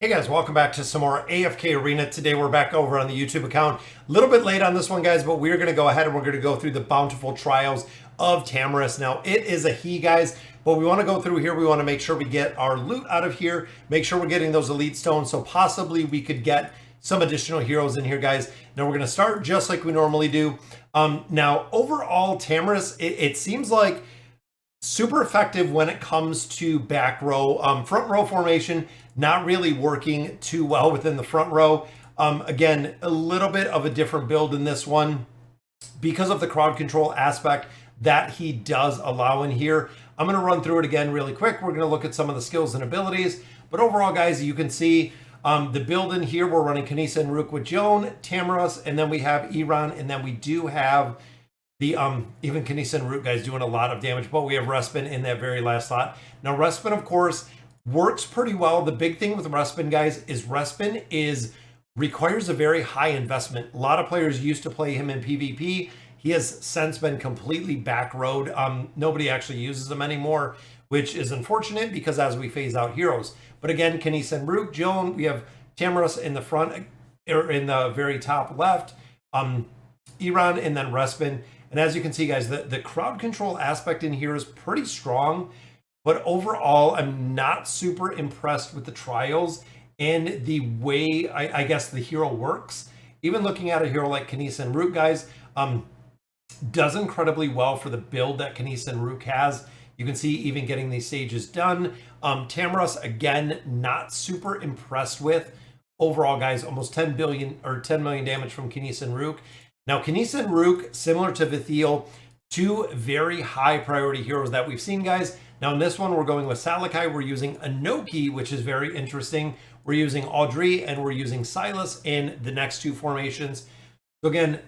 Hey guys, welcome back to some more AFK Arena. Today we're back over on the YouTube account. A little bit late on this one, guys, but we're going to go ahead and we're going to go through the Bountiful Trials of Tamrus. Now, it is a he, guys, but we want to go through here. We want to make sure we get our loot out of here, make sure we're getting those elite stones, so possibly we could get some additional heroes in here, guys. Now, we're going to start just like we normally do. Now, overall, Tamrus, it seems like super effective when it comes to back row. Front row formation, not really working too well within the front row. Again, a little bit of a different build in this one because of the crowd control aspect that he does allow in here. I'm going to run through it again really quick. We're going to look at some of the skills and abilities. But overall, guys, you can see the build in here. We're running Kanisa and Rook with Joan, Tamrus, and then we have Iran, and then we do have the even Kanisa and Root guys doing a lot of damage, but we have Respin in that very last slot. Now Respin, of course, works pretty well. The big thing with Respin, guys, is Respin requires a very high investment. A lot of players used to play him in PvP. He has since been completely back road. Nobody actually uses him anymore, which is unfortunate because as we phase out heroes. But again, Kanisa and Root, Joan, we have Tamrus in the front, or in the very top left, Iran, and then Respin. And as you can see, guys, the crowd control aspect in here is pretty strong. But overall, I'm not super impressed with the trials and the way, I guess, the hero works. Even looking at a hero like Kanisa and Rook, guys, does incredibly well for the build that Kanisa and Rook has. You can see even getting these stages done. Tamrus, again, not super impressed with. Overall, guys, almost 10 million damage from Kanisa and Rook. Now, Kanisa and Rook, similar to Vithiel, two very high priority heroes that we've seen, guys. Now, in this one, we're going with Salakai. We're using Anoki, which is very interesting. We're using Audrey, and we're using Silas in the next two formations. So again,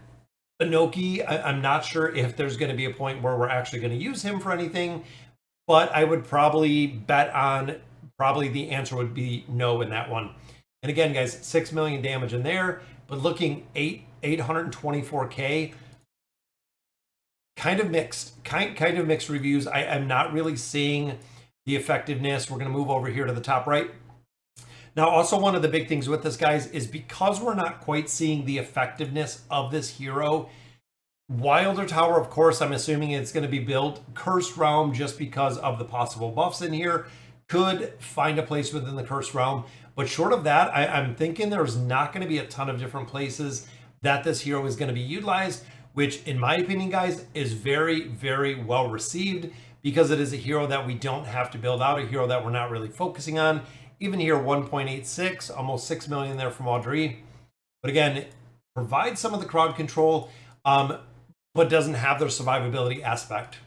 Anoki, I'm not sure if there's going to be a point where we're actually going to use him for anything, but I would probably bet on, the answer would be no in that one. And again, guys, 6 million damage in there, but looking 824k, kind of mixed reviews. I'm not really seeing the effectiveness. We're going to move over here to the top right. Now, also one of the big things with this, guys, is because we're not quite seeing the effectiveness of this hero. Wilder Tower, of course, I'm assuming it's going to be built. Cursed Realm, just because of the possible buffs in here, could find a place within the Cursed Realm. But short of that, I'm thinking there's not going to be a ton of different places that this hero is going to be utilized, which in my opinion, guys, is very, very well received because it is a hero that we don't have to build out, a hero that we're not really focusing on. Even here, 1.86, almost 6 million there from Audrey. But again, it provides some of the crowd control, but doesn't have their survivability aspect.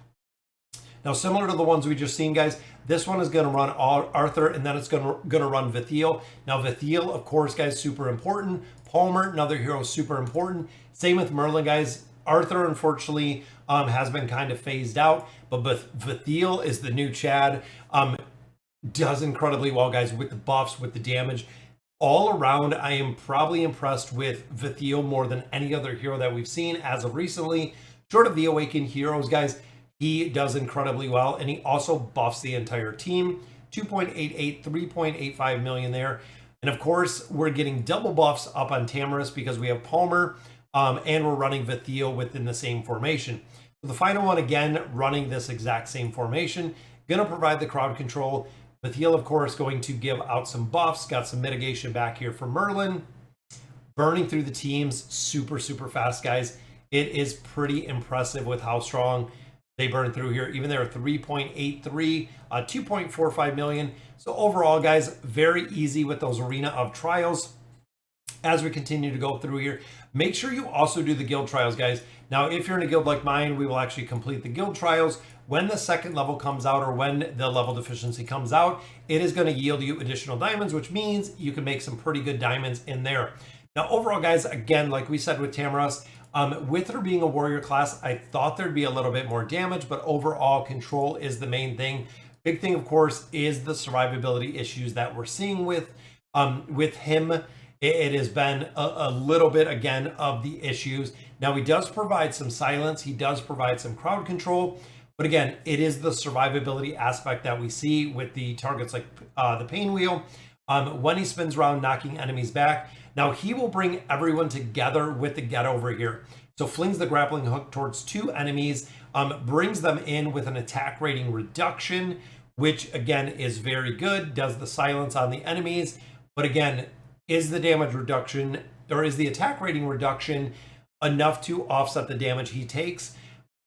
Now, similar to the ones we just seen, guys, this one is going to run Arthur, and then it's going to run Vithiel. Now, Vithiel, of course, guys, super important. Palmer, another hero, super important. Same with Merlin, guys. Arthur, unfortunately, has been kind of phased out, but Vithiel is the new Chad. Does incredibly well, guys, with the buffs, with the damage. All around, I am probably impressed with Vithiel more than any other hero that we've seen as of recently. Short of the Awakened heroes, guys, he does incredibly well, and he also buffs the entire team. 2.88, 3.85 million there. And of course, we're getting double buffs up on Tamrus because we have Palmer, and we're running Vithiel within the same formation. So the final one, again, running this exact same formation, going to provide the crowd control. Vithiel, of course, going to give out some buffs, got some mitigation back here for Merlin. Burning through the teams super, super fast, guys. It is pretty impressive with how strong they burn through here. Even there, 3.83, 2.45 million. So overall, guys, very easy with those Arena of Trials. As we continue to go through here, make sure you also do the guild trials, guys. Now, if you're in a guild like mine, we will actually complete the guild trials. When the second level comes out, or when the level deficiency comes out, it is going to yield you additional diamonds, which means you can make some pretty good diamonds in there. Now, overall, guys, again, like we said with Tamrus, with her being a warrior class, I thought there'd be a little bit more damage, but overall control is the main thing. Big thing, of course, is the survivability issues that we're seeing with him. It has been a little bit, again, of the issues. Now, he does provide some silence. He does provide some crowd control. But again, it is the survivability aspect that we see with the targets like the Pain Wheel. when he spins around, knocking enemies back. Now he will bring everyone together with the get over here. So flings the grappling hook towards 2 enemies, brings them in with an attack rating reduction, which again is very good, does the silence on the enemies. But again, is the damage reduction, or is the attack rating reduction enough to offset the damage he takes?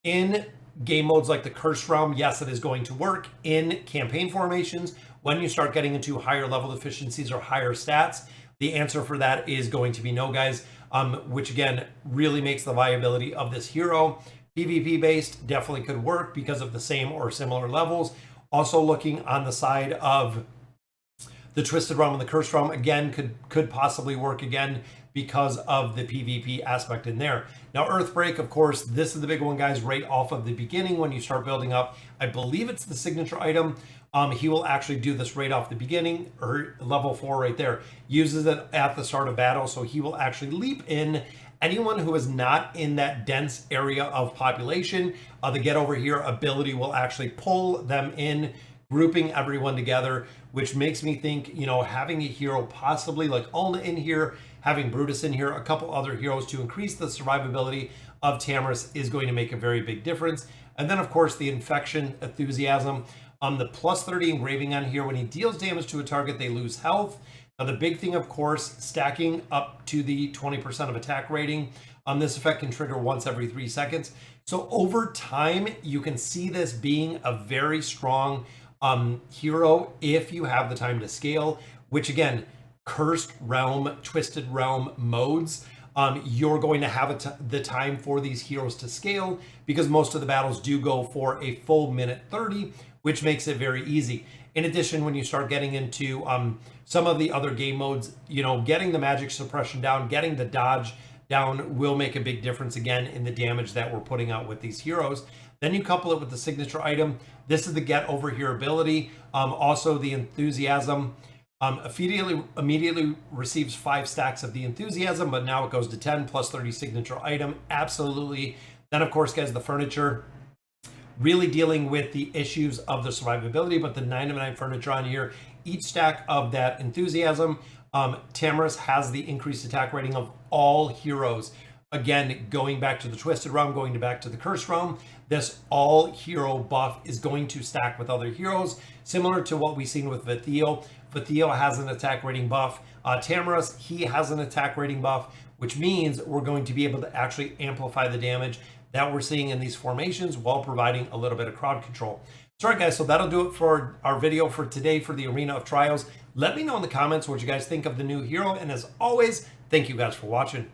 In game modes like the Cursed Realm, yes, it is going to work. In campaign formations, when you start getting into higher level efficiencies or higher stats, the answer for that is going to be no, guys, which again really makes the viability of this hero. PvP based definitely could work because of the same or similar levels. Also looking on the side of the Twisted Realm and the Cursed Realm, again, could possibly work again because of the PvP aspect in there. Now, Earthbreak, of course, this is the big one, guys, right off of the beginning when you start building up. I believe it's the signature item. He will actually do this right off the beginning, or level 4 right there. Uses it at the start of battle, so he will actually leap in. Anyone who is not in that dense area of population, the Get Over Here ability will actually pull them in, grouping everyone together, which makes me think, you know, having a hero possibly like Ulna in here, having Brutus in here, a couple other heroes to increase the survivability of Tamrus is going to make a very big difference. And then, of course, the Infection Enthusiasm. The plus 30 engraving on here, when he deals damage to a target, they lose health. Now, the big thing, of course, stacking up to the 20% of attack rating. This effect can trigger once every 3 seconds. So over time, you can see this being a very strong hero if you have the time to scale, which again, Cursed Realm, Twisted Realm modes, you're going to have the time for these heroes to scale because most of the battles do go for a full minute 30, which makes it very easy. In addition, when you start getting into some of the other game modes, you know, getting the magic suppression down, getting the dodge down will make a big difference again in the damage that we're putting out with these heroes. Then you couple it with the signature item. This is the Get Over Here ability. Also the Enthusiasm. Immediately receives 5 stacks of the Enthusiasm, but now it goes to 10 plus 30 signature item. Absolutely. Then, of course, guys, the furniture. Really dealing with the issues of the survivability, but the 9 of 9 furniture on here, each stack of that Enthusiasm, Tamrus has the increased attack rating of all heroes. Again, going back to the Twisted Realm, going back to the Cursed Realm, this all hero buff is going to stack with other heroes, similar to what we've seen with Vathiel. Vathiel has an attack rating buff. Tamrus, he has an attack rating buff, which means we're going to be able to actually amplify the damage that we're seeing in these formations while providing a little bit of crowd control. So, all right, guys, so that'll do it for our video for today for the Arena of Trials. Let me know in the comments what you guys think of the new hero. And as always, thank you guys for watching.